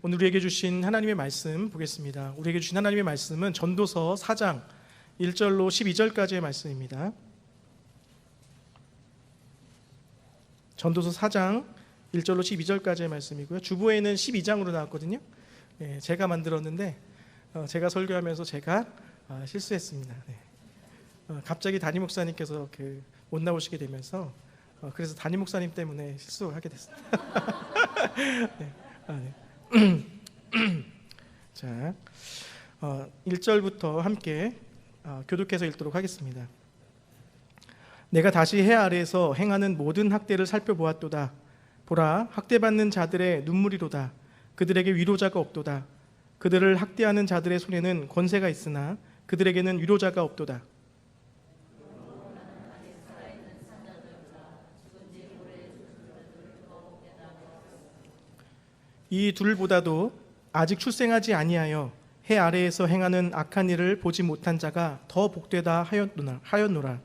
오늘 우리에게 주신 하나님의 말씀 보겠습니다. 우리에게 주신 하나님의 말씀은 전도서 4장 1절로 12절까지의 말씀입니다. 전도서 4장 1절로 12절까지의 말씀이고요. 주보에는 12장으로 나왔거든요. 제가 만들었는데 제가 설교하면서 제가 실수했습니다. 갑자기 담임 목사님께서 못 나오시게 되면서 그래서 담임 목사님 때문에 실수하게 됐습니다. 자, 1절부터 함께 교독해서 읽도록 하겠습니다. 내가 다시 해 아래에서 행하는 모든 학대를 살펴보았도다. 보라, 학대받는 자들의 눈물이로다. 그들에게 위로자가 없도다. 그들을 학대하는 자들의 손에는 권세가 있으나 그들에게는 위로자가 없도다. 이 둘보다도 아직 출생하지 아니하여 해 아래에서 행하는 악한 일을 보지 못한 자가 더 복되다 하였노라.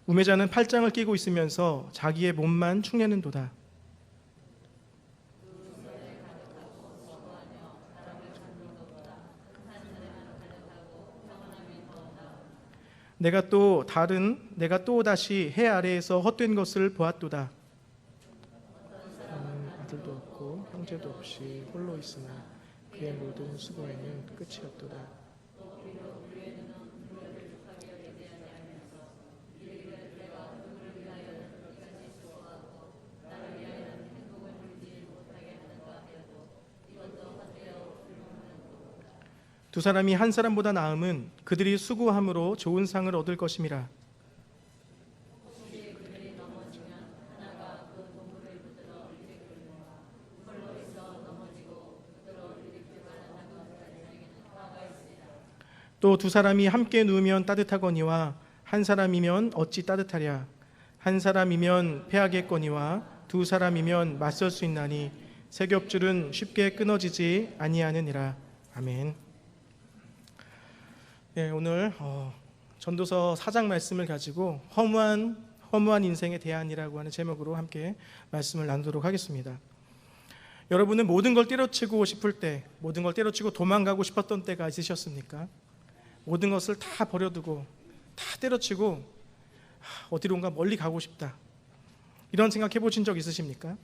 우매자는 팔짱을 끼고 있으면서 자기의 몸만 축내는도다. 내가 또 다시 해 아래에서 헛된 것을 보았도다. 아들도 없고 형제도 없이 홀로 있으나 그의 모든 수고에는 끝이 없도다. 두 사람이 한 사람보다 나음은 그들이 수고함으로 좋은 상을 얻을 것임이라. 또 두 사람이 함께 누우면 따뜻하거니와 한 사람이면 어찌 따뜻하랴. 한 사람이면 패하겠거니와 두 사람이면 맞설 수 있나니 세 겹줄은 쉽게 끊어지지 아니하느니라. 아멘. 오늘 전도서 4장 말씀을 가지고 허무한 인생의 대안이라고 하는 제목으로 함께 말씀을 나누도록 하겠습니다. 여러분은 모든 걸 때려치고 싶을 때, 모든 걸 때려치고 도망가고 싶었던 때가 있으셨습니까? 모든 것을 다 버려두고 다 때려치고 어디론가 멀리 가고 싶다, 이런 생각해 보신 적 있으십니까?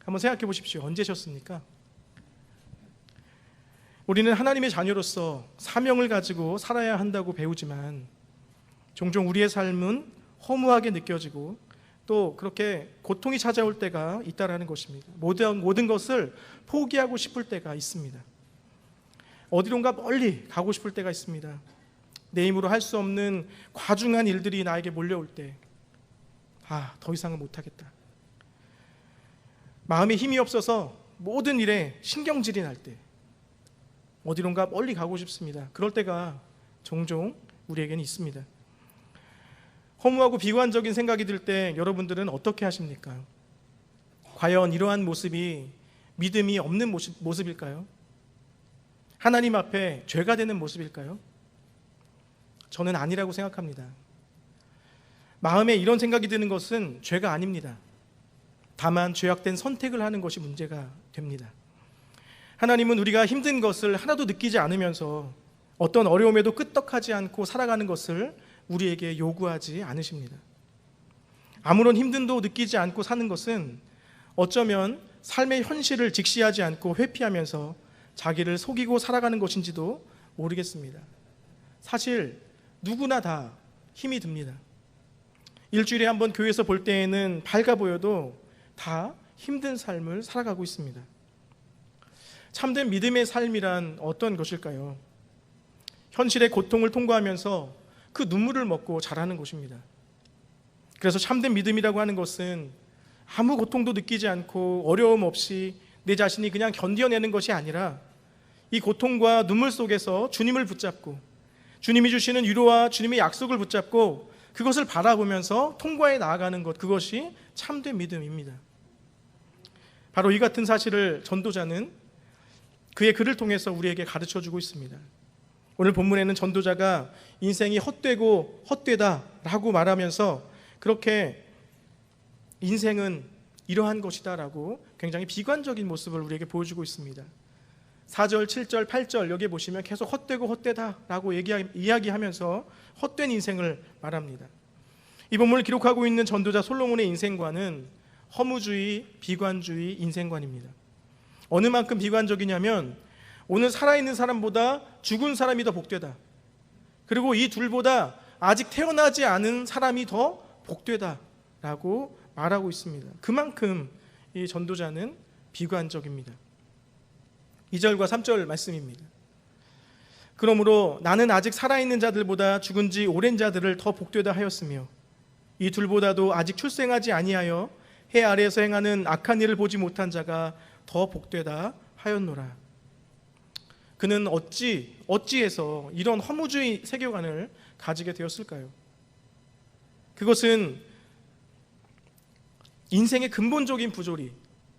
한번 생각해 보십시오. 언제셨습니까? 우리는 하나님의 자녀로서 사명을 가지고 살아야 한다고 배우지만 종종 우리의 삶은 허무하게 느껴지고 또 그렇게 고통이 찾아올 때가 있다라는 것입니다. 모든 것을 포기하고 싶을 때가 있습니다. 어디론가 멀리 가고 싶을 때가 있습니다. 내 힘으로 할 수 없는 과중한 일들이 나에게 몰려올 때, 더 이상은 못하겠다. 마음에 힘이 없어서 모든 일에 신경질이 날 때, 어디론가 멀리 가고 싶습니다. 그럴 때가 종종 우리에게는 있습니다. 허무하고 비관적인 생각이 들 때 여러분들은 어떻게 하십니까? 과연 이러한 모습이 믿음이 없는 모습일까요? 하나님 앞에 죄가 되는 모습일까요? 저는 아니라고 생각합니다. 마음에 이런 생각이 드는 것은 죄가 아닙니다. 다만 죄악된 선택을 하는 것이 문제가 됩니다. 하나님은 우리가 힘든 것을 하나도 느끼지 않으면서 어떤 어려움에도 끄떡하지 않고 살아가는 것을 우리에게 요구하지 않으십니다. 아무런 힘듦도 느끼지 않고 사는 것은 어쩌면 삶의 현실을 직시하지 않고 회피하면서 자기를 속이고 살아가는 것인지도 모르겠습니다. 사실 누구나 다 힘이 듭니다. 일주일에 한 번 교회에서 볼 때에는 밝아 보여도 다 힘든 삶을 살아가고 있습니다. 참된 믿음의 삶이란 어떤 것일까요? 현실의 고통을 통과하면서 그 눈물을 먹고 자라는 것입니다. 그래서 참된 믿음이라고 하는 것은 아무 고통도 느끼지 않고 어려움 없이 내 자신이 그냥 견뎌내는 것이 아니라 이 고통과 눈물 속에서 주님을 붙잡고 주님이 주시는 위로와 주님의 약속을 붙잡고 그것을 바라보면서 통과해 나아가는 것, 그것이 참된 믿음입니다. 바로 이 같은 사실을 전도자는 그의 글을 통해서 우리에게 가르쳐주고 있습니다. 오늘 본문에는 전도자가 인생이 헛되고 헛되다라고 말하면서 그렇게 인생은 이러한 것이다라고 굉장히 비관적인 모습을 우리에게 보여주고 있습니다. 4절, 7절, 8절 여기에 보시면 계속 헛되고 헛되다라고 이야기하면서 헛된 인생을 말합니다. 이 본문을 기록하고 있는 전도자 솔로몬의 인생관은 허무주의, 비관주의 인생관입니다. 어느 만큼 비관적이냐면 오늘 살아있는 사람보다 죽은 사람이 더 복되다. 그리고 이 둘보다 아직 태어나지 않은 사람이 더 복되다라고 말하고 있습니다. 그만큼 이 전도자는 비관적입니다. 2절과 3절 말씀입니다. 그러므로 나는 아직 살아있는 자들보다 죽은 지 오랜 자들을 더 복되다 하였으며 이 둘보다도 아직 출생하지 아니하여 해 아래에서 행하는 악한 일을 보지 못한 자가 더 복되다 하였노라. 그는 어찌해서 이런 허무주의 세계관을 가지게 되었을까요? 그것은 인생의 근본적인 부조리,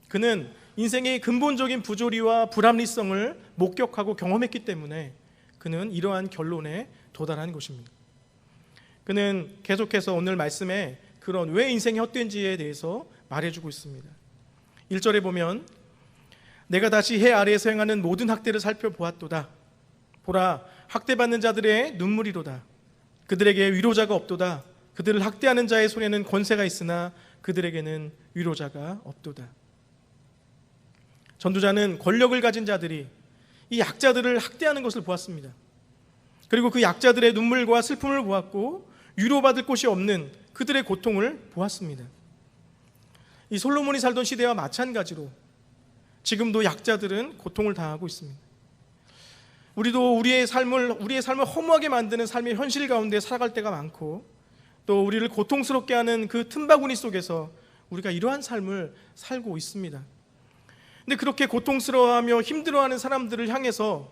그는 인생의 근본적인 부조리와 불합리성을 목격하고 경험했기 때문에 그는 이러한 결론에 도달한 것입니다. 그는 계속해서 오늘 말씀에 그런 왜 인생이 헛된지에 대해서 말해주고 있습니다. 1절에 보면 내가 다시 해 아래에서 행하는 모든 학대를 살펴보았도다. 보라, 학대받는 자들의 눈물이로다. 그들에게 위로자가 없도다. 그들을 학대하는 자의 손에는 권세가 있으나 그들에게는 위로자가 없도다. 전도자는 권력을 가진 자들이 이 약자들을 학대하는 것을 보았습니다. 그리고 그 약자들의 눈물과 슬픔을 보았고 위로받을 곳이 없는 그들의 고통을 보았습니다. 이 솔로몬이 살던 시대와 마찬가지로 지금도 약자들은 고통을 당하고 있습니다. 우리도 우리의 삶을 허무하게 만드는 삶의 현실 가운데 살아갈 때가 많고 또 우리를 고통스럽게 하는 그 틈바구니 속에서 우리가 이러한 삶을 살고 있습니다. 근데 그렇게 고통스러워하며 힘들어하는 사람들을 향해서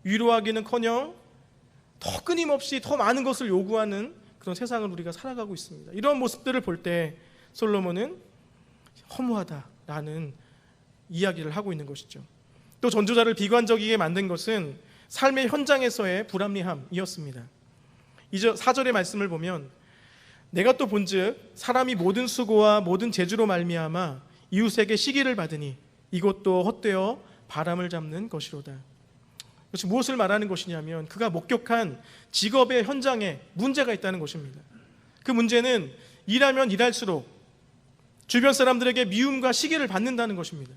위로하기는커녕 더 끊임없이 더 많은 것을 요구하는 그런 세상을 우리가 살아가고 있습니다. 이런 모습들을 볼 때 솔로몬은 허무하다라는 이야기를 하고 있는 것이죠. 또 전도자를 비관적이게 만든 것은 삶의 현장에서의 불합리함이었습니다. 4절의 말씀을 보면 내가 또 본즉 사람이 모든 수고와 모든 재주로 말미암아 이웃에게 시기를 받으니 이것도 헛되어 바람을 잡는 것이로다. 그것이 무엇을 말하는 것이냐면 그가 목격한 직업의 현장에 문제가 있다는 것입니다. 그 문제는 일하면 일할수록 주변 사람들에게 미움과 시기를 받는다는 것입니다.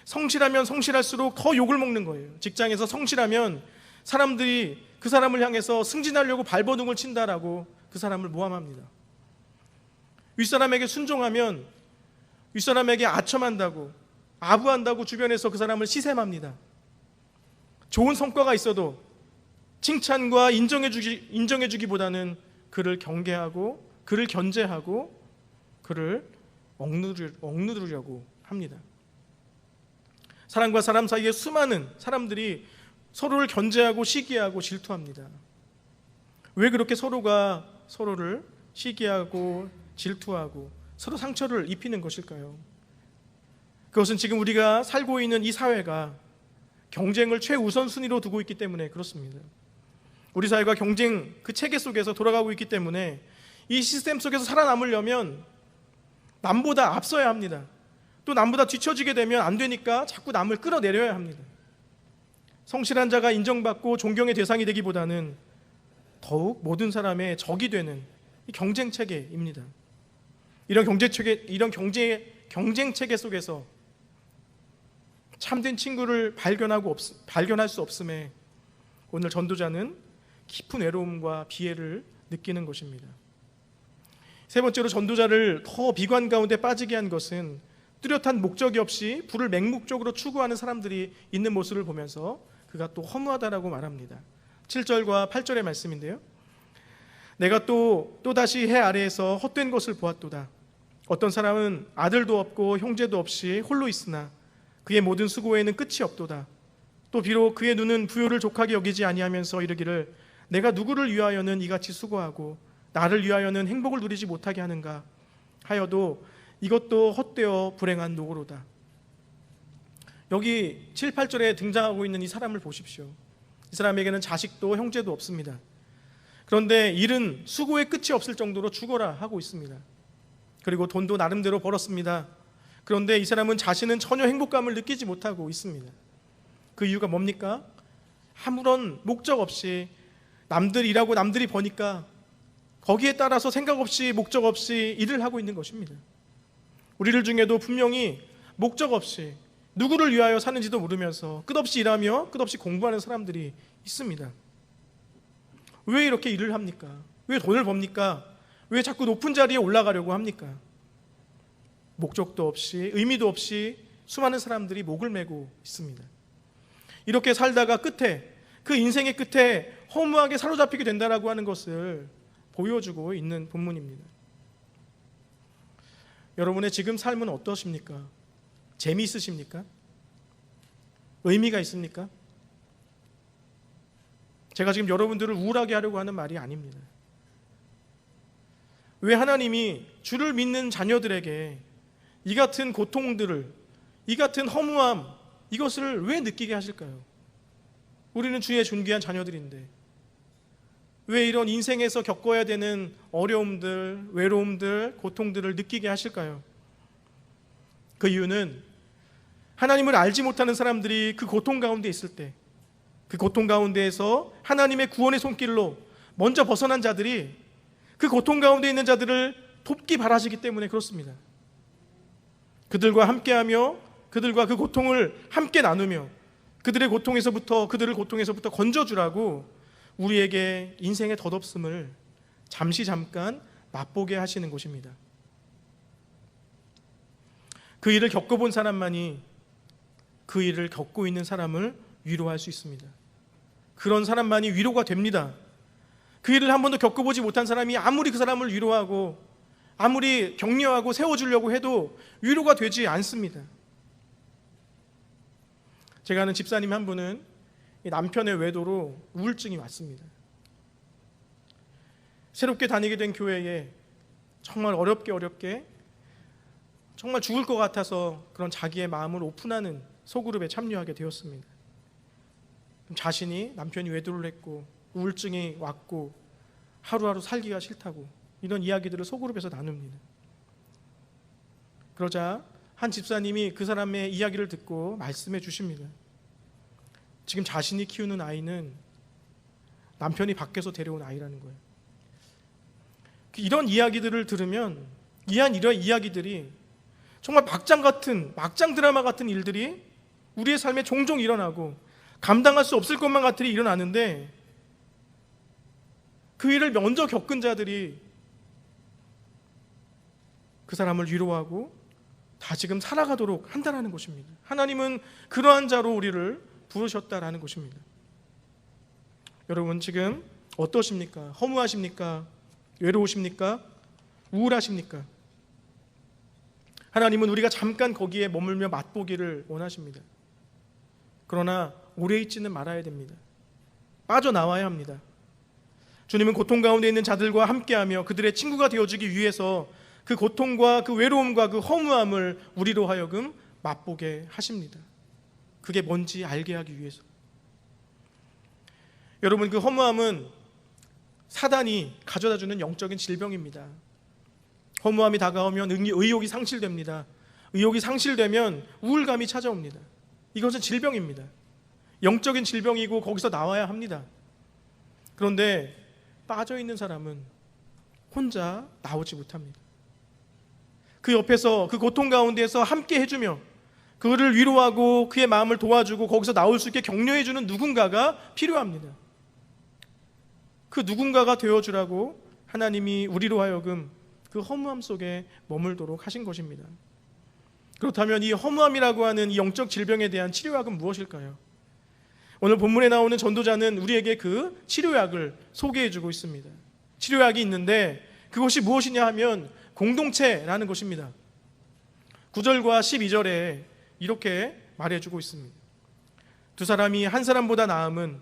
성실하면 성실할수록 더 욕을 먹는 거예요. 직장에서 성실하면 사람들이 그 사람을 향해서 승진하려고 발버둥을 친다라고 그 사람을 모함합니다. 윗사람에게 순종하면 윗사람에게 아첨한다고 아부한다고 주변에서 그 사람을 시샘합니다. 좋은 성과가 있어도 칭찬과 인정해주기보다는 그를 경계하고 그를 견제하고 그를 억누르려고 합니다. 사람과 사람 사이에 수많은 사람들이 서로를 견제하고 시기하고 질투합니다. 왜 그렇게 서로가 서로를 시기하고 질투하고 서로 상처를 입히는 것일까요? 그것은 지금 우리가 살고 있는 이 사회가 경쟁을 최우선순위로 두고 있기 때문에 그렇습니다. 우리 사회가 경쟁 그 체계 속에서 돌아가고 있기 때문에 이 시스템 속에서 살아남으려면 남보다 앞서야 합니다. 또 남보다 뒤처지게 되면 안 되니까 자꾸 남을 끌어내려야 합니다. 성실한 자가 인정받고 존경의 대상이 되기보다는 더욱 모든 사람의 적이 되는 이 경쟁 체계입니다. 이런 경쟁 체계 속에서 참된 친구를 발견할 수 없음에 오늘 전도자는 깊은 외로움과 비애를 느끼는 것입니다. 세 번째로 전도자를 더 비관 가운데 빠지게 한 것은 뚜렷한 목적이 없이 부를 맹목적으로 추구하는 사람들이 있는 모습을 보면서 그가 또 허무하다라고 말합니다. 7절과 8절의 말씀인데요. 내가 또다시 해 아래에서 헛된 것을 보았도다. 어떤 사람은 아들도 없고 형제도 없이 홀로 있으나 그의 모든 수고에는 끝이 없도다. 또 비록 그의 눈은 부요를 족하게 여기지 아니하면서 이르기를 내가 누구를 위하여는 이같이 수고하고 나를 위하여는 행복을 누리지 못하게 하는가 하여도 이것도 헛되어 불행한 노고로다. 여기 7, 8절에 등장하고 있는 이 사람을 보십시오. 이 사람에게는 자식도 형제도 없습니다. 그런데 일은 수고의 끝이 없을 정도로 죽어라 하고 있습니다. 그리고 돈도 나름대로 벌었습니다. 그런데 이 사람은 자신은 전혀 행복감을 느끼지 못하고 있습니다. 그 이유가 뭡니까? 아무런 목적 없이 남들 일하고 남들이 버니까 거기에 따라서 생각 없이 목적 없이 일을 하고 있는 것입니다. 우리들 중에도 분명히 목적 없이 누구를 위하여 사는지도 모르면서 끝없이 일하며 끝없이 공부하는 사람들이 있습니다. 왜 이렇게 일을 합니까? 왜 돈을 법니까? 왜 자꾸 높은 자리에 올라가려고 합니까? 목적도 없이 의미도 없이 수많은 사람들이 목을 메고 있습니다. 이렇게 살다가 끝에 그 인생의 끝에 허무하게 사로잡히게 된다라고 하는 것을 보여주고 있는 본문입니다. 여러분의 지금 삶은 어떠십니까? 재미있으십니까? 의미가 있습니까? 제가 지금 여러분들을 우울하게 하려고 하는 말이 아닙니다. 왜 하나님이 주를 믿는 자녀들에게 이 같은 고통들을, 이 같은 허무함, 이것을 왜 느끼게 하실까요? 우리는 주의 존귀한 자녀들인데 왜 이런 인생에서 겪어야 되는 어려움들, 외로움들, 고통들을 느끼게 하실까요? 그 이유는 하나님을 알지 못하는 사람들이 그 고통 가운데 있을 때, 그 고통 가운데에서 하나님의 구원의 손길로 먼저 벗어난 자들이 그 고통 가운데 있는 자들을 돕기 바라시기 때문에 그렇습니다. 그들과 함께하며 그들과 그 고통을 함께 나누며 그들의 고통에서부터, 그들을 고통에서부터 건져주라고 우리에게 인생의 덧없음을 잠깐 맛보게 하시는 것입니다. 그 일을 겪어본 사람만이 그 일을 겪고 있는 사람을 위로할 수 있습니다. 그런 사람만이 위로가 됩니다. 그 일을 한 번도 겪어보지 못한 사람이 아무리 그 사람을 위로하고 아무리 격려하고 세워주려고 해도 위로가 되지 않습니다. 제가 아는 집사님 한 분은 남편의 외도로 우울증이 왔습니다. 새롭게 다니게 된 교회에 정말 어렵게 정말 죽을 것 같아서 그런 자기의 마음을 오픈하는 소그룹에 참여하게 되었습니다. 자신이 남편이 외도를 했고 우울증이 왔고 하루하루 살기가 싫다고 이런 이야기들을 소그룹에서 나눕니다. 그러자 한 집사님이 그 사람의 이야기를 듣고 말씀해 주십니다. 지금 자신이 키우는 아이는 남편이 밖에서 데려온 아이라는 거예요. 이런 이야기들을 들으면 이런 이야기들이 정말 막장 드라마 같은 일들이 우리의 삶에 종종 일어나고 감당할 수 없을 것만 같은 일이 일어나는데 그 일을 먼저 겪은 자들이 그 사람을 위로하고 다시금 살아가도록 한다는 것입니다. 하나님은 그러한 자로 우리를 부르셨다라는 것입니다. 여러분 지금 어떠십니까? 허무하십니까? 외로우십니까? 우울하십니까? 하나님은 우리가 잠깐 거기에 머물며 맛보기를 원하십니다. 그러나 오래 있지는 말아야 됩니다. 빠져나와야 합니다. 주님은 고통 가운데 있는 자들과 함께하며 그들의 친구가 되어주기 위해서 그 고통과 그 외로움과 그 허무함을 우리로 하여금 맛보게 하십니다. 그게 뭔지 알게 하기 위해서. 여러분 그 허무함은 사단이 가져다주는 영적인 질병입니다. 허무함이 다가오면 의욕이 상실됩니다. 의욕이 상실되면 우울감이 찾아옵니다. 이것은 질병입니다. 영적인 질병이고 거기서 나와야 합니다. 그런데 빠져있는 사람은 혼자 나오지 못합니다. 그 옆에서 그 고통 가운데에서 함께 해주며 그를 위로하고 그의 마음을 도와주고 거기서 나올 수 있게 격려해주는 누군가가 필요합니다. 그 누군가가 되어주라고 하나님이 우리로 하여금 그 허무함 속에 머물도록 하신 것입니다. 그렇다면 이 허무함이라고 하는 이 영적 질병에 대한 치료약은 무엇일까요? 오늘 본문에 나오는 전도자는 우리에게 그 치료약을 소개해주고 있습니다. 치료약이 있는데 그것이 무엇이냐 하면 공동체라는 것입니다. 9절과 12절에 이렇게 말해주고 있습니다. 두 사람이 한 사람보다 나음은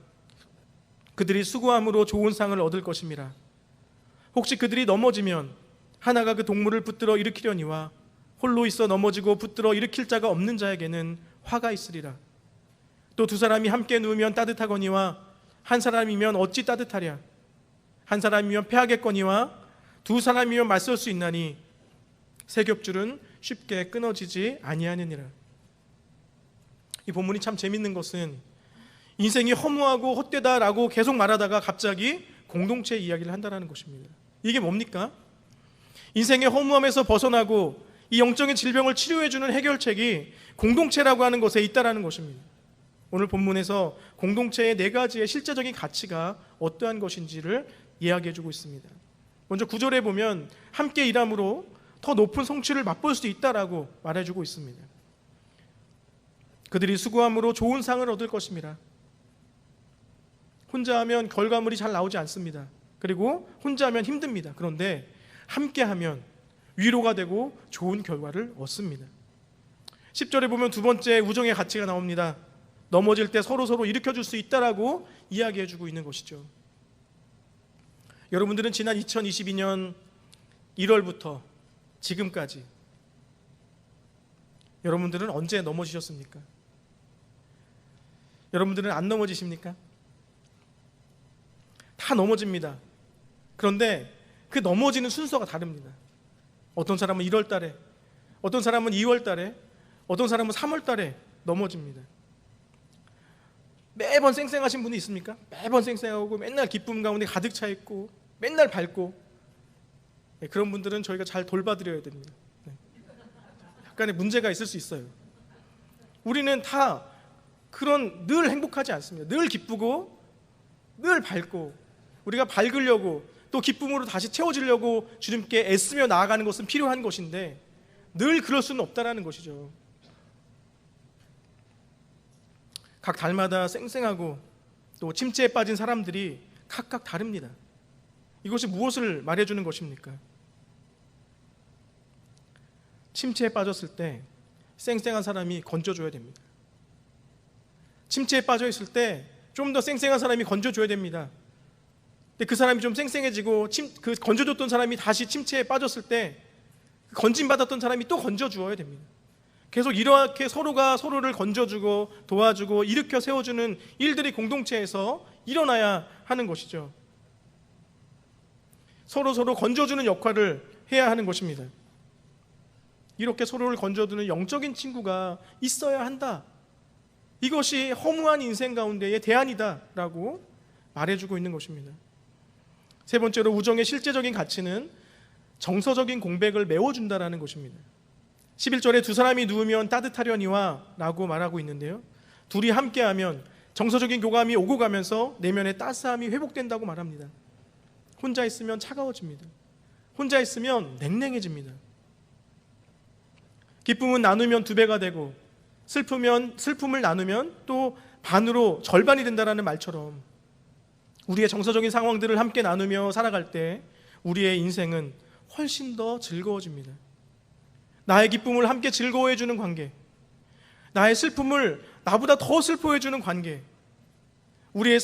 그들이 수고함으로 좋은 상을 얻을 것임이라. 혹시 그들이 넘어지면 하나가 그 동물을 붙들어 일으키려니와 홀로 있어 넘어지고 붙들어 일으킬 자가 없는 자에게는 화가 있으리라. 또 두 사람이 함께 누우면 따뜻하거니와 한 사람이면 어찌 따뜻하랴. 한 사람이면 패하겠거니와 두 사람이면 맞설 수 있나니 세 겹줄은 쉽게 끊어지지 아니하느니라. 이 본문이 참 재밌는 것은 인생이 허무하고 헛되다라고 계속 말하다가 갑자기 공동체 이야기를 한다는 것입니다. 이게 뭡니까? 인생의 허무함에서 벗어나고 이 영적인 질병을 치료해주는 해결책이 공동체라고 하는 것에 있다는 것입니다. 오늘 본문에서 공동체의 네 가지의 실제적인 가치가 어떠한 것인지를 이야기해주고 있습니다. 먼저 9절에 보면 함께 일함으로 더 높은 성취를 맛볼 수 있다라고 말해주고 있습니다. 그들이 수고함으로 좋은 상을 얻을 것입니다. 혼자 하면 결과물이 잘 나오지 않습니다. 그리고 혼자 하면 힘듭니다. 그런데 함께 하면 위로가 되고 좋은 결과를 얻습니다. 10절에 보면 두 번째 우정의 가치가 나옵니다. 넘어질 때 서로 일으켜줄 수 있다라고 이야기해주고 있는 것이죠. 여러분들은 지난 2022년 1월부터 지금까지 여러분들은 언제 넘어지셨습니까? 여러분들은 안 넘어지십니까? 다 넘어집니다. 그런데 그 넘어지는 순서가 다릅니다. 어떤 사람은 1월 달에, 어떤 사람은 2월 달에, 어떤 사람은 3월 달에 넘어집니다. 매번 쌩쌩하신 분이 있습니까? 매번 쌩쌩하고 맨날 기쁨 가운데 가득 차 있고 맨날 밝고, 그런 분들은 저희가 잘 돌봐드려야 됩니다. 약간의 문제가 있을 수 있어요. 우리는 다 그런 늘 행복하지 않습니다. 늘 기쁘고 늘 밝고 우리가 밝으려고 또 기쁨으로 다시 채워지려고 주님께 애쓰며 나아가는 것은 필요한 것인데 늘 그럴 수는 없다라는 것이죠. 각 달마다 쌩쌩하고 또 침체에 빠진 사람들이 각각 다릅니다. 이것이 무엇을 말해주는 것입니까? 침체에 빠졌을 때 쌩쌩한 사람이 건져줘야 됩니다. 침체에 빠져 있을 때 좀 더 쌩쌩한 사람이 건져줘야 됩니다. 근데 그 사람이 좀 쌩쌩해지고 그 건져줬던 사람이 다시 침체에 빠졌을 때 건진받았던 사람이 또 건져주어야 됩니다. 계속 이렇게 서로가 서로를 건져주고 도와주고 일으켜 세워주는 일들이 공동체에서 일어나야 하는 것이죠. 서로 건져주는 역할을 해야 하는 것입니다. 이렇게 서로를 건져주는 영적인 친구가 있어야 한다. 이것이 허무한 인생 가운데의 대안이다라고 말해주고 있는 것입니다. 세 번째로 우정의 실제적인 가치는 정서적인 공백을 메워준다라는 것입니다. 11절에 두 사람이 누우면 따뜻하려니와 라고 말하고 있는데요, 둘이 함께하면 정서적인 교감이 오고 가면서 내면의 따스함이 회복된다고 말합니다. 혼자 있으면 차가워집니다. 혼자 있으면 냉랭해집니다. 기쁨은 나누면 두 배가 되고 슬픔을 나누면 또 반으로 절반이 된다는 말처럼 우리의 정서적인 상황들을 함께 나누며 살아갈 때 우리의 인생은 훨씬 더 즐거워집니다. 나의 기쁨을 함께 즐거워해주는 관계, 나의 슬픔을 나보다 더 슬퍼해주는 관계, 우리의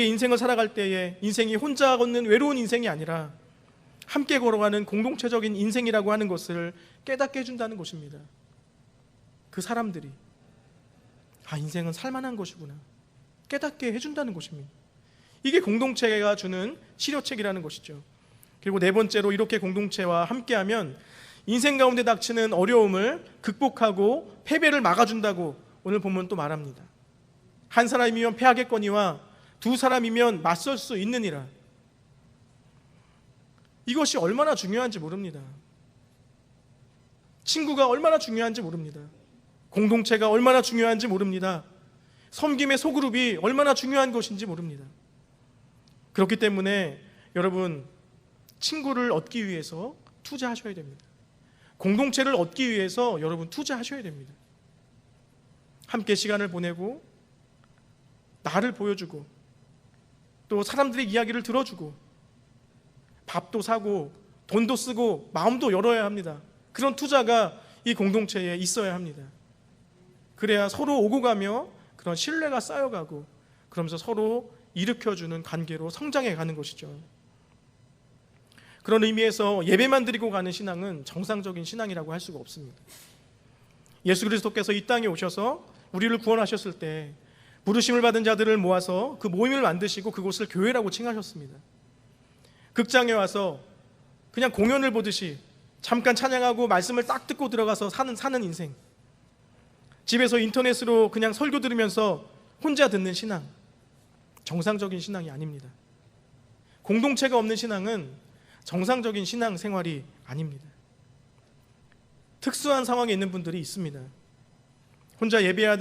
인생을 살아갈 때에 인생이 혼자 걷는 외로운 인생이 아니라 함께 걸어가는 공동체적인 인생이라고 하는 것을 깨닫게 해준다는 것입니다. 그 사람들이 인생은 살만한 것이구나 깨닫게 해준다는 것입니다. 이게 공동체가 주는 치료책이라는 것이죠. 그리고 네 번째로 이렇게 공동체와 함께하면 인생 가운데 닥치는 어려움을 극복하고 패배를 막아준다고 오늘 본문 또 말합니다. 한 사람이면 패하겠거니와 두 사람이면 맞설 수 있느니라. 이것이 얼마나 중요한지 모릅니다. 친구가 얼마나 중요한지 모릅니다. 공동체가 얼마나 중요한지 모릅니다. 섬김의 소그룹이 얼마나 중요한 것인지 모릅니다. 그렇기 때문에 여러분, 친구를 얻기 위해서 투자하셔야 됩니다. 공동체를 얻기 위해서 여러분 투자하셔야 됩니다. 함께 시간을 보내고 나를 보여주고 또 사람들의 이야기를 들어주고 밥도 사고 돈도 쓰고 마음도 열어야 합니다. 그런 투자가 이 공동체에 있어야 합니다. 그래야 서로 오고 가며 그런 신뢰가 쌓여가고 그러면서 서로 일으켜주는 관계로 성장해 가는 것이죠. 그런 의미에서 예배만 드리고 가는 신앙은 정상적인 신앙이라고 할 수가 없습니다. 예수 그리스도께서 이 땅에 오셔서 우리를 구원하셨을 때 부르심을 받은 자들을 모아서 그 모임을 만드시고 그곳을 교회라고 칭하셨습니다. 극장에 와서 그냥 공연을 보듯이 잠깐 찬양하고 말씀을 딱 듣고 들어가서 사는 인생, 집에서 인터넷으로 그냥 설교 들으면서 혼자 듣는 신앙, 정상적인 신앙이 아닙니다. 공동체가 없는 신앙은 정상적인 신앙 생활이 아닙니다. 특수한 상황에 있는 분들이 있습니다. 혼자 예배해야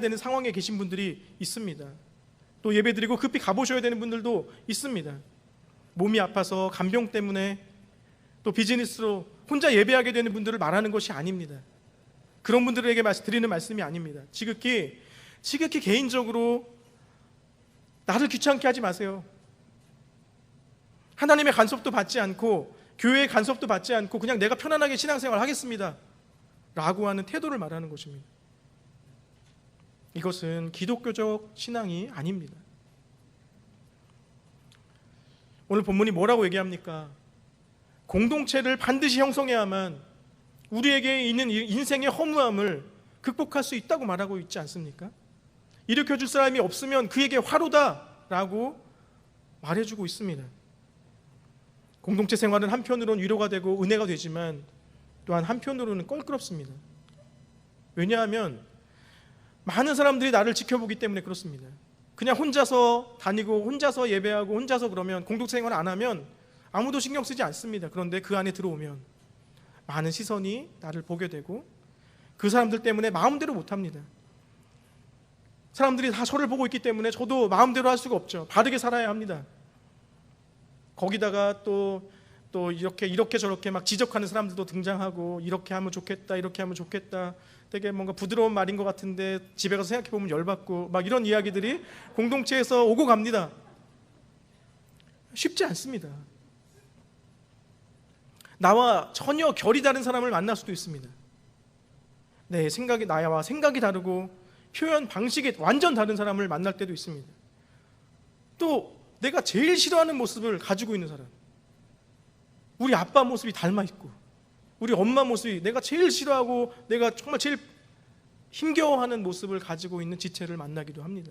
되는 상황에 계신 분들이 있습니다. 또 예배드리고 급히 가보셔야 되는 분들도 있습니다. 몸이 아파서 간병 때문에 또 비즈니스로 혼자 예배하게 되는 분들을 말하는 것이 아닙니다. 그런 분들에게 드리는 말씀이 아닙니다. 지극히 개인적으로 나를 귀찮게 하지 마세요. 하나님의 간섭도 받지 않고 교회의 간섭도 받지 않고 그냥 내가 편안하게 신앙생활 하겠습니다 라고 하는 태도를 말하는 것입니다. 이것은 기독교적 신앙이 아닙니다. 오늘 본문이 뭐라고 얘기합니까? 공동체를 반드시 형성해야만 우리에게 있는 인생의 허무함을 극복할 수 있다고 말하고 있지 않습니까? 일으켜줄 사람이 없으면 그에게 화로다 라고 말해주고 있습니다. 공동체 생활은 한편으로는 위로가 되고 은혜가 되지만 또한 한편으로는 껄끄럽습니다. 왜냐하면 많은 사람들이 나를 지켜보기 때문에 그렇습니다. 그냥 혼자서 다니고 혼자서 예배하고 혼자서 그러면 공동체 생활 안 하면 아무도 신경 쓰지 않습니다. 그런데 그 안에 들어오면 많은 시선이 나를 보게 되고 그 사람들 때문에 마음대로 못합니다. 사람들이 다 저를 보고 있기 때문에 저도 마음대로 할 수가 없죠. 바르게 살아야 합니다. 거기다가 또 이렇게 저렇게 막 지적하는 사람들도 등장하고 이렇게 하면 좋겠다, 이렇게 하면 좋겠다, 되게 뭔가 부드러운 말인 것 같은데 집에 가서 생각해보면 열받고 막 이런 이야기들이 공동체에서 오고 갑니다. 쉽지 않습니다. 나와 전혀 결이 다른 사람을 만날 수도 있습니다. 나와 생각이 다르고 표현 방식이 완전 다른 사람을 만날 때도 있습니다. 또 내가 제일 싫어하는 모습을 가지고 있는 사람, 우리 아빠 모습이 닮아 있고 우리 엄마 모습이 내가 제일 싫어하고 내가 정말 제일 힘겨워하는 모습을 가지고 있는 지체를 만나기도 합니다.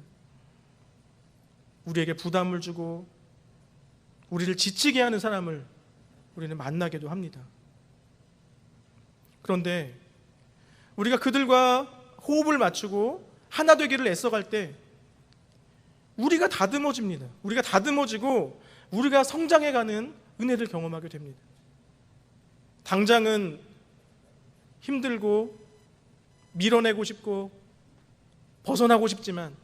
우리에게 부담을 주고 우리를 지치게 하는 사람을 우리는 만나기도 합니다. 그런데 우리가 그들과 호흡을 맞추고 하나 되기를 애써갈 때 우리가 다듬어집니다. 우리가 다듬어지고 우리가 성장해가는 은혜를 경험하게 됩니다. 당장은 힘들고 밀어내고 싶고 벗어나고 싶지만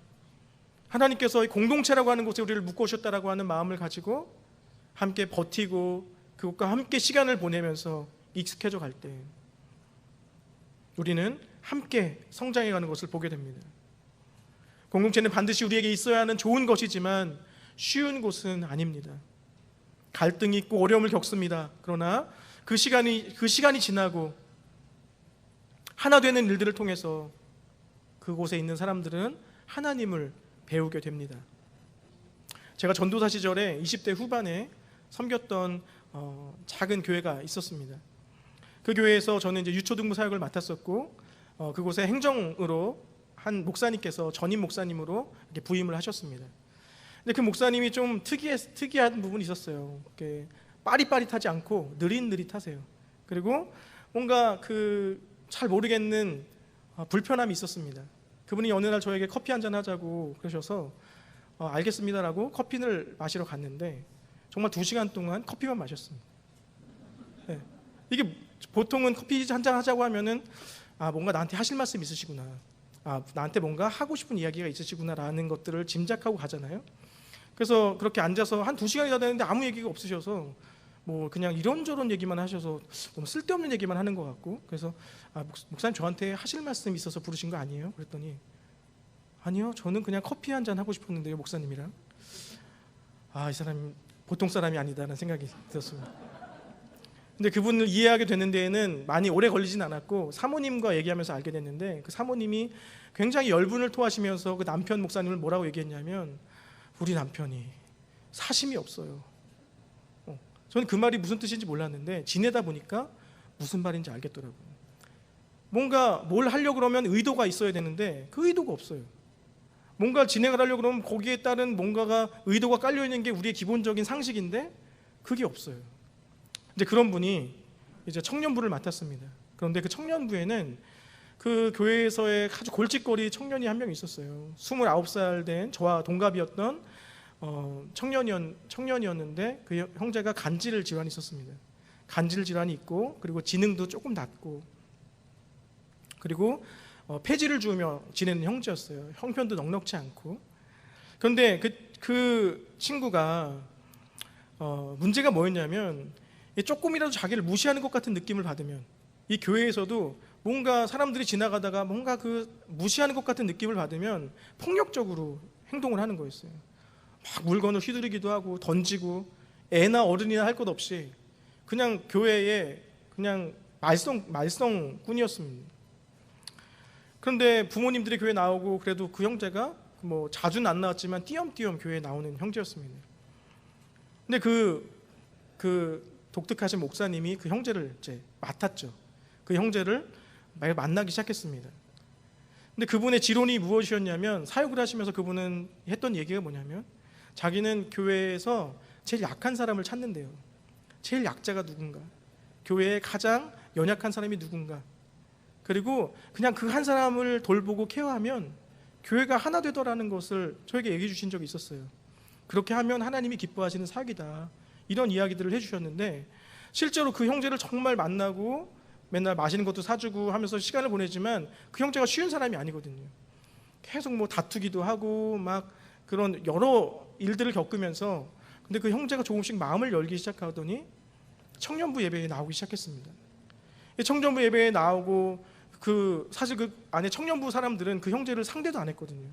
하나님께서 이 공동체라고 하는 곳에 우리를 묶어오셨다라고 하는 마음을 가지고 함께 버티고 그것과 함께 시간을 보내면서 익숙해져 갈 때 우리는 함께 성장해가는 것을 보게 됩니다. 공동체는 반드시 우리에게 있어야 하는 좋은 것이지만 쉬운 곳은 아닙니다. 갈등이 있고 어려움을 겪습니다. 그러나 그 시간이 지나고 하나 되는 일들을 통해서 그곳에 있는 사람들은 하나님을 배우게 됩니다. 제가 전도사 시절에 20대 후반에 섬겼던 작은 교회가 있었습니다. 그 교회에서 저는 이제 유초등부 사역을 맡았었고 그곳에 행정으로 한 목사님께서 전임 목사님으로 이렇게 부임을 하셨습니다. 근데 그 목사님이 좀 특이한 부분이 있었어요. 이렇게 빠릿빠릿하지 않고 느릿느릿하세요. 그리고 뭔가 잘 모르겠는 불편함이 있었습니다. 그분이 어느 날 저에게 커피 한잔 하자고 그러셔서 알겠습니다라고 커피를 마시러 갔는데 정말 2시간 동안 커피만 마셨습니다. 네. 이게 보통은 커피 한잔 하자고 하면은 뭔가 나한테 하실 말씀 있으시구나, 나한테 뭔가 하고 싶은 이야기가 있으시구나라는 것들을 짐작하고 가잖아요. 그래서 그렇게 앉아서 한 2시간이 다 되는데 아무 얘기가 없으셔서 뭐 그냥 이런저런 얘기만 하셔서 너무 쓸데없는 얘기만 하는 것 같고, 그래서 목사님 저한테 하실 말씀이 있어서 부르신 거 아니에요? 그랬더니 아니요, 저는 그냥 커피 한잔 하고 싶었는데요 목사님이랑. 이 사람이 보통 사람이 아니다라는 생각이 들었습니다. 근데 그분을 이해하게 되는 데에는 많이 오래 걸리진 않았고 사모님과 얘기하면서 알게 됐는데, 그 사모님이 굉장히 열분을 토하시면서 그 남편 목사님을 뭐라고 얘기했냐면 우리 남편이 사심이 없어요. 저는 그 말이 무슨 뜻인지 몰랐는데 지내다 보니까 무슨 말인지 알겠더라고요. 뭔가 뭘 하려고 그러면 의도가 있어야 되는데 그 의도가 없어요. 뭔가 진행을 하려고 그러면 거기에 따른 뭔가가 의도가 깔려 있는 게 우리의 기본적인 상식인데 그게 없어요. 이제 그런 분이 이제 청년부를 맡았습니다. 그런데 그 청년부에는 그 교회에서의 아주 골칫거리 청년이 한 명 있었어요. 29살 된 저와 동갑이었던 청년이었는데 그 형제가 간질 질환이 있었습니다. 간질 질환이 있고, 그리고 지능도 조금 낮고, 그리고 폐지를 주우며 지내는 형제였어요. 형편도 넉넉지 않고. 그런데 그 친구가 문제가 뭐였냐면, 조금이라도 자기를 무시하는 것 같은 느낌을 받으면, 이 교회에서도 뭔가 사람들이 지나가다가 뭔가 그 무시하는 것 같은 느낌을 받으면 폭력적으로 행동을 하는 거였어요. 막 물건을 휘두르기도 하고 던지고, 애나 어른이나 할 것 없이 그냥 교회에 그냥 말썽꾼이었습니다. 그런데 부모님들이 교회 나오고, 그래도 그 형제가 뭐 자주는 안 나왔지만 띄엄띄엄 교회에 나오는 형제였습니다. 근데 그 독특하신 목사님이 그 형제를 이제 맡았죠. 그 형제를 만나기 시작했습니다. 근데 그분의 지론이 무엇이었냐면, 사역을 하시면서 그분은 했던 얘기가 뭐냐면, 자기는 교회에서 제일 약한 사람을 찾는데요. 제일 약자가 누군가, 교회에 가장 연약한 사람이 누군가, 그리고 그냥 그 한 사람을 돌보고 케어하면 교회가 하나 되더라는 것을 저에게 얘기해 주신 적이 있었어요. 그렇게 하면 하나님이 기뻐하시는 사역이다, 이런 이야기들을 해주셨는데, 실제로 그 형제를 정말 만나고 맨날 맛있는 것도 사주고 하면서 시간을 보내지만 그 형제가 쉬운 사람이 아니거든요. 계속 뭐 다투기도 하고 막 그런 여러 일들을 겪으면서, 근데 그 형제가 조금씩 마음을 열기 시작하더니 청년부 예배에 나오기 시작했습니다. 청년부 예배에 나오고, 사실 그 안에 청년부 사람들은 그 형제를 상대도 안 했거든요.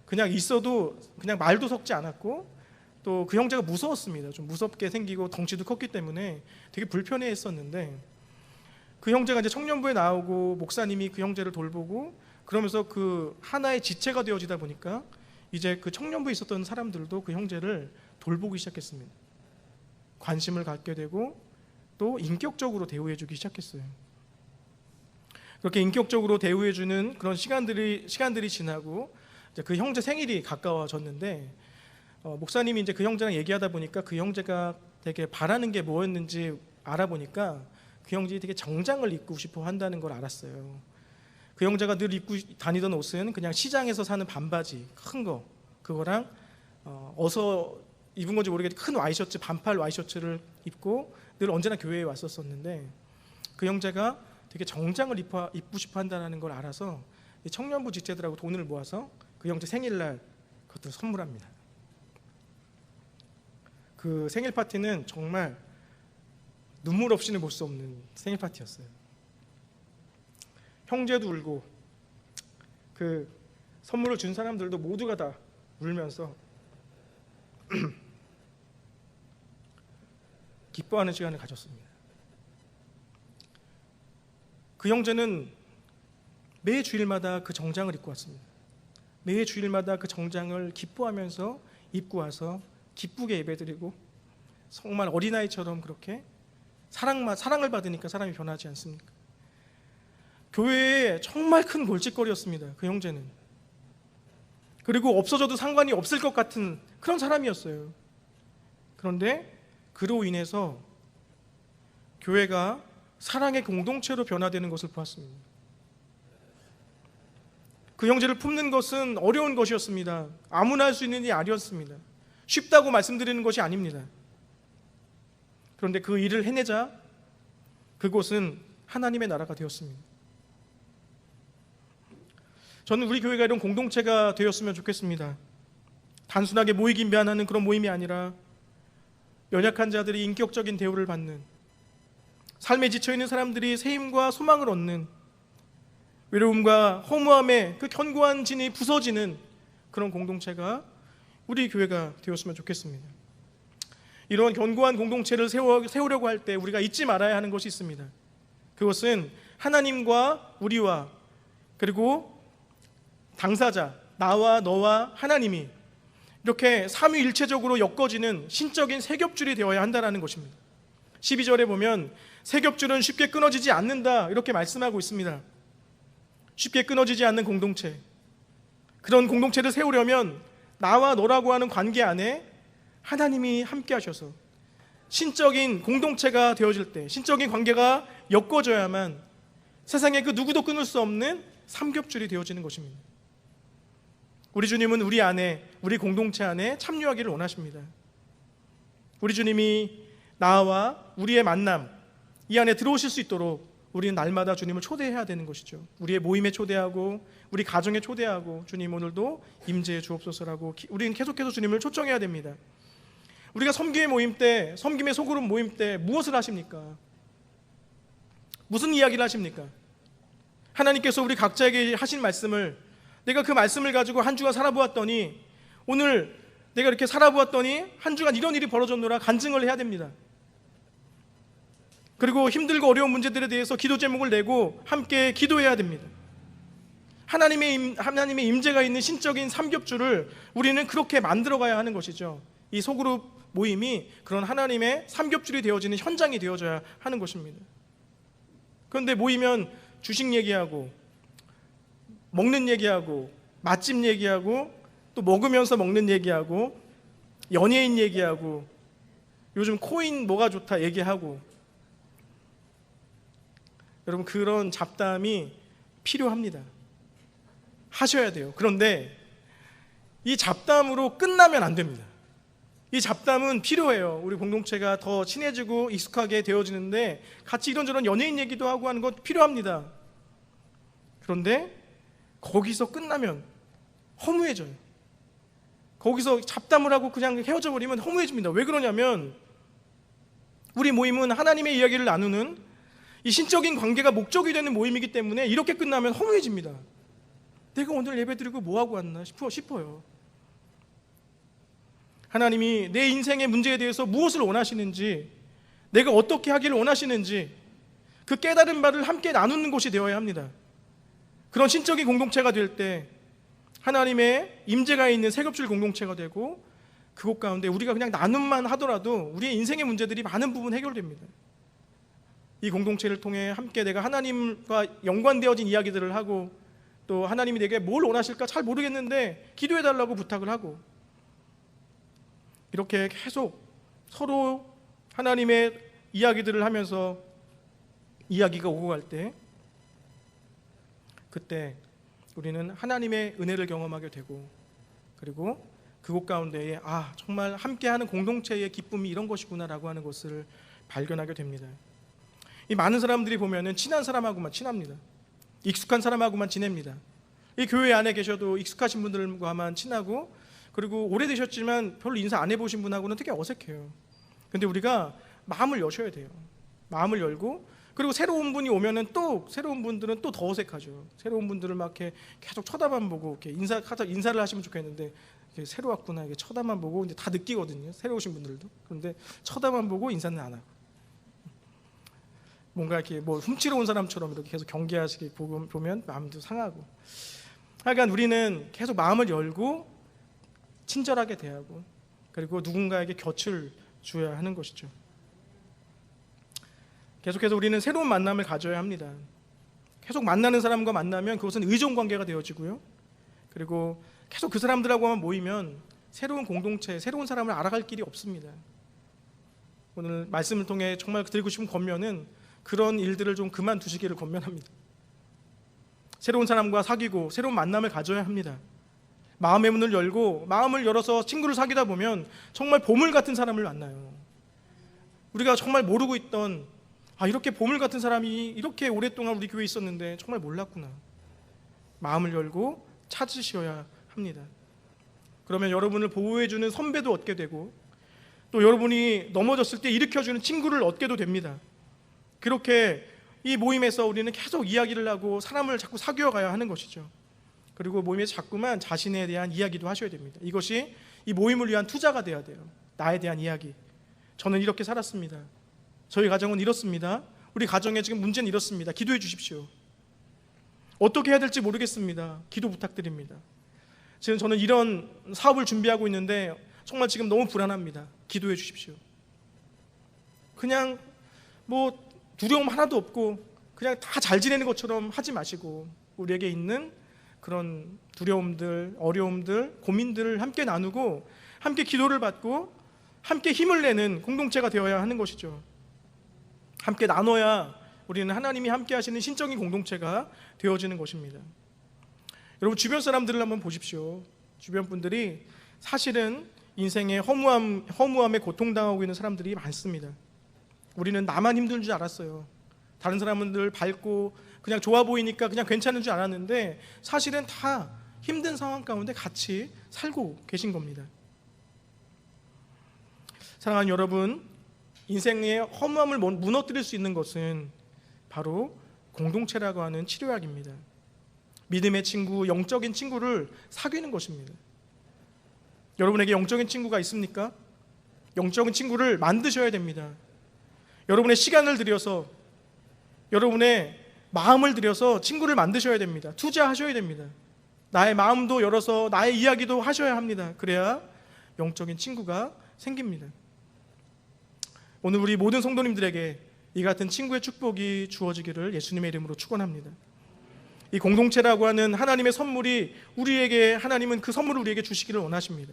그냥 있어도 그냥 말도 섞지 않았고, 또 그 형제가 무서웠습니다. 좀 무섭게 생기고 덩치도 컸기 때문에 되게 불편해했었는데, 그 형제가 이제 청년부에 나오고 목사님이 그 형제를 돌보고 그러면서 그 하나의 지체가 되어지다 보니까 이제 그 청년부에 있었던 사람들도 그 형제를 돌보기 시작했습니다. 관심을 갖게 되고 또 인격적으로 대우해주기 시작했어요. 그렇게 인격적으로 대우해주는 그런 시간들이 지나고, 이제 그 형제 생일이 가까워졌는데, 목사님이 이제 그 형제랑 얘기하다 보니까 그 형제가 되게 바라는 게 뭐였는지 알아보니까 그 형제가 되게 정장을 입고 싶어 한다는 걸 알았어요. 그 형제가 늘 입고 다니던 옷은 그냥 시장에서 사는 반바지 큰 거, 그거랑 어서 입은 건지 모르겠는데 큰 와이셔츠, 반팔 와이셔츠를 입고 늘 언제나 교회에 왔었었는데, 그 형제가 되게 정장을 입고 싶어 한다는 걸 알아서 청년부 지체들하고 돈을 모아서 그 형제 생일날 그것도 선물합니다. 그 생일 파티는 정말 눈물 없이는 볼 수 없는 생일 파티였어요. 형제도 울고, 그 선물을 준 사람들도 모두가 다 울면서 기뻐하는 시간을 가졌습니다. 그 형제는 매 주일마다 그 정장을 입고 왔습니다. 매 주일마다 그 정장을 기뻐하면서 입고 와서 기쁘게 예배드리고, 정말 어린아이처럼 그렇게 사랑을 받으니까 사람이 변하지 않습니까? 교회에 정말 큰 골칫거리였습니다, 그 형제는. 그리고 없어져도 상관이 없을 것 같은 그런 사람이었어요. 그런데 그로 인해서 교회가 사랑의 공동체로 변화되는 것을 보았습니다. 그 형제를 품는 것은 어려운 것이었습니다. 아무나 할 수 있는 일이 아니었습니다. 쉽다고 말씀드리는 것이 아닙니다. 그런데 그 일을 해내자 그곳은 하나님의 나라가 되었습니다. 저는 우리 교회가 이런 공동체가 되었으면 좋겠습니다. 단순하게 모이기만 하는 그런 모임이 아니라 연약한 자들이 인격적인 대우를 받는, 삶에 지쳐있는 사람들이 새 힘과 소망을 얻는, 외로움과 허무함에 그 견고한 진이 부서지는 그런 공동체가 우리 교회가 되었으면 좋겠습니다. 이런 견고한 공동체를 세우려고 할 때 우리가 잊지 말아야 하는 것이 있습니다. 그것은 하나님과 우리와, 그리고 당사자, 나와 너와 하나님이 이렇게 삼위일체적으로 엮어지는 신적인 세겹줄이 되어야 한다는 것입니다. 12절에 보면 세겹줄은 쉽게 끊어지지 않는다, 이렇게 말씀하고 있습니다. 쉽게 끊어지지 않는 공동체, 그런 공동체를 세우려면 나와 너라고 하는 관계 안에 하나님이 함께 하셔서 신적인 공동체가 되어질 때, 신적인 관계가 엮어져야만 세상에 그 누구도 끊을 수 없는 삼겹줄이 되어지는 것입니다. 우리 주님은 우리 안에, 우리 공동체 안에 참여하기를 원하십니다. 우리 주님이 나와 우리의 만남, 이 안에 들어오실 수 있도록 우리는 날마다 주님을 초대해야 되는 것이죠. 우리의 모임에 초대하고 우리 가정에 초대하고, 주님 오늘도 임재해 주옵소서라고 우리는 계속해서 주님을 초청해야 됩니다. 우리가 섬김의 모임 때, 섬김의 소그룹 모임 때 무엇을 하십니까? 무슨 이야기를 하십니까? 하나님께서 우리 각자에게 하신 말씀을, 내가 그 말씀을 가지고 한 주간 살아보았더니, 오늘 내가 이렇게 살아보았더니 한 주간 이런 일이 벌어졌노라 간증을 해야 됩니다. 그리고 힘들고 어려운 문제들에 대해서 기도 제목을 내고 함께 기도해야 됩니다. 하나님의 임재가 있는 신적인 삼겹줄을 우리는 그렇게 만들어가야 하는 것이죠. 이 소그룹 모임이 그런 하나님의 삼겹줄이 되어지는 현장이 되어져야 하는 것입니다. 그런데 모이면 주식 얘기하고 먹는 얘기하고 맛집 얘기하고 또 먹으면서 먹는 얘기하고 연예인 얘기하고 요즘 코인 뭐가 좋다 얘기하고, 여러분 그런 잡담이 필요합니다. 하셔야 돼요. 그런데 이 잡담으로 끝나면 안 됩니다. 이 잡담은 필요해요. 우리 공동체가 더 친해지고 익숙하게 되어지는데 같이 이런저런 연예인 얘기도 하고 하는 것 필요합니다. 그런데 거기서 끝나면 허무해져요. 거기서 잡담을 하고 그냥 헤어져 버리면 허무해집니다. 왜 그러냐면 우리 모임은 하나님의 이야기를 나누는 이 신적인 관계가 목적이 되는 모임이기 때문에 이렇게 끝나면 허무해집니다. 내가 오늘 예배드리고 뭐하고 왔나 싶어요. 하나님이 내 인생의 문제에 대해서 무엇을 원하시는지, 내가 어떻게 하기를 원하시는지 그 깨달은 바를 함께 나누는 곳이 되어야 합니다. 그런 신적인 공동체가 될 때 하나님의 임재가 있는 새겹줄 공동체가 되고, 그곳 가운데 우리가 그냥 나눔만 하더라도 우리의 인생의 문제들이 많은 부분 해결됩니다. 이 공동체를 통해 함께 내가 하나님과 연관되어진 이야기들을 하고, 또 하나님이 내게 뭘 원하실까 잘 모르겠는데 기도해달라고 부탁을 하고, 이렇게 계속 서로 하나님의 이야기들을 하면서 이야기가 오고 갈 때, 그때 우리는 하나님의 은혜를 경험하게 되고, 그리고 그곳 가운데에 정말 함께하는 공동체의 기쁨이 이런 것이구나라고 하는 것을 발견하게 됩니다. 이 많은 사람들이 보면은 친한 사람하고만 친합니다. 익숙한 사람하고만 지냅니다. 이 교회 안에 계셔도 익숙하신 분들과만 친하고, 그리고 오래되셨지만 별로 인사 안 해보신 분하고는 되게 어색해요. 근데 우리가 마음을 여셔야 돼요. 마음을 열고, 그리고 새로운 분이 오면은 또 새로운 분들은 또 더 어색하죠. 새로운 분들을 막 이렇게 계속 쳐다만 보고 이렇게 인사를 하시면 좋겠는데, 새로 왔구나 이게 쳐다만 보고, 이제 다 느끼거든요. 새로 오신 분들도. 그런데 쳐다만 보고 인사는 안 하고, 뭔가 이렇게 뭐 훔치러 온 사람처럼 이렇게 계속 경계하시게 보면 마음도 상하고. 하여간 우리는 계속 마음을 열고 친절하게 대하고, 그리고 누군가에게 곁을 주어야 하는 것이죠. 계속해서 우리는 새로운 만남을 가져야 합니다. 계속 만나는 사람과 만나면 그것은 의존관계가 되어지고요, 그리고 계속 그 사람들하고만 모이면 새로운 공동체, 새로운 사람을 알아갈 길이 없습니다. 오늘 말씀을 통해 정말 드리고 싶은 권면은 그런 일들을 좀 그만두시기를 권면합니다. 새로운 사람과 사귀고 새로운 만남을 가져야 합니다. 마음의 문을 열고 마음을 열어서 친구를 사귀다 보면 정말 보물 같은 사람을 만나요. 우리가 정말 모르고 있던, 이렇게 보물 같은 사람이 이렇게 오랫동안 우리 교회에 있었는데 정말 몰랐구나. 마음을 열고 찾으셔야 합니다. 그러면 여러분을 보호해주는 선배도 얻게 되고, 또 여러분이 넘어졌을 때 일으켜주는 친구를 얻게도 됩니다. 그렇게 이 모임에서 우리는 계속 이야기를 하고 사람을 자꾸 사귀어 가야 하는 것이죠. 그리고 모임에서 자꾸만 자신에 대한 이야기도 하셔야 됩니다. 이것이 이 모임을 위한 투자가 돼야 돼요. 나에 대한 이야기. 저는 이렇게 살았습니다. 저희 가정은 이렇습니다. 우리 가정에 지금 문제는 이렇습니다. 기도해 주십시오. 어떻게 해야 될지 모르겠습니다. 기도 부탁드립니다. 지금 저는 이런 사업을 준비하고 있는데 정말 지금 너무 불안합니다. 기도해 주십시오. 그냥 뭐 두려움 하나도 없고 그냥 다 잘 지내는 것처럼 하지 마시고, 우리에게 있는 그런 두려움들, 어려움들, 고민들을 함께 나누고 함께 기도를 받고 함께 힘을 내는 공동체가 되어야 하는 것이죠. 함께 나눠야 우리는 하나님이 함께 하시는 신적인 공동체가 되어지는 것입니다. 여러분, 주변 사람들을 한번 보십시오. 주변 분들이 사실은 인생의 허무함에 고통당하고 있는 사람들이 많습니다. 우리는 나만 힘든 줄 알았어요. 다른 사람들 밝고 그냥 좋아 보이니까 그냥 괜찮은 줄 알았는데 사실은 다 힘든 상황 가운데 같이 살고 계신 겁니다. 사랑하는 여러분, 인생의 허무함을 무너뜨릴 수 있는 것은 바로 공동체라고 하는 치료약입니다. 믿음의 친구, 영적인 친구를 사귀는 것입니다. 여러분에게 영적인 친구가 있습니까? 영적인 친구를 만드셔야 됩니다. 여러분의 시간을 들여서, 여러분의 마음을 들여서 친구를 만드셔야 됩니다. 투자하셔야 됩니다. 나의 마음도 열어서 나의 이야기도 하셔야 합니다. 그래야 영적인 친구가 생깁니다. 오늘 우리 모든 성도님들에게 이 같은 친구의 축복이 주어지기를 예수님의 이름으로 축원합니다. 이 공동체라고 하는 하나님의 선물이 하나님은 그 선물을 우리에게 주시기를 원하십니다.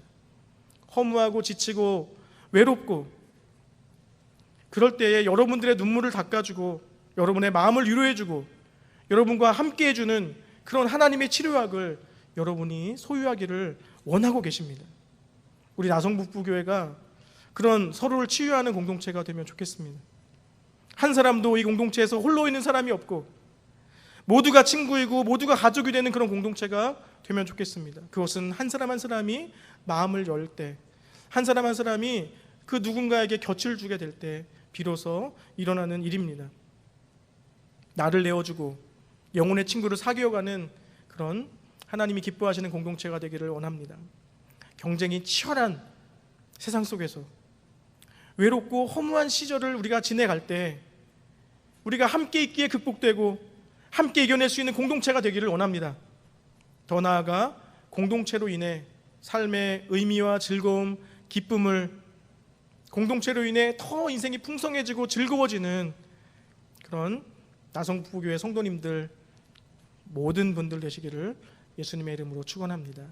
허무하고 지치고 외롭고 그럴 때에 여러분들의 눈물을 닦아주고 여러분의 마음을 위로해주고 여러분과 함께 해주는 그런 하나님의 치료약을 여러분이 소유하기를 원하고 계십니다. 우리 나성북부교회가 그런 서로를 치유하는 공동체가 되면 좋겠습니다. 한 사람도 이 공동체에서 홀로 있는 사람이 없고 모두가 친구이고 모두가 가족이 되는 그런 공동체가 되면 좋겠습니다. 그것은 한 사람 한 사람이 마음을 열 때, 한 사람 한 사람이 그 누군가에게 곁을 주게 될 때 비로소 일어나는 일입니다. 나를 내어주고 영혼의 친구를 사귀어가는 그런 하나님이 기뻐하시는 공동체가 되기를 원합니다. 경쟁이 치열한 세상 속에서 외롭고 허무한 시절을 우리가 지내갈 때 우리가 함께 있기에 극복되고 함께 이겨낼 수 있는 공동체가 되기를 원합니다. 더 나아가 공동체로 인해 삶의 의미와 즐거움, 기쁨을, 공동체로 인해 더 인생이 풍성해지고 즐거워지는 그런 나성북부교회 성도님들 모든 분들 되시기를 예수님의 이름으로 축원합니다.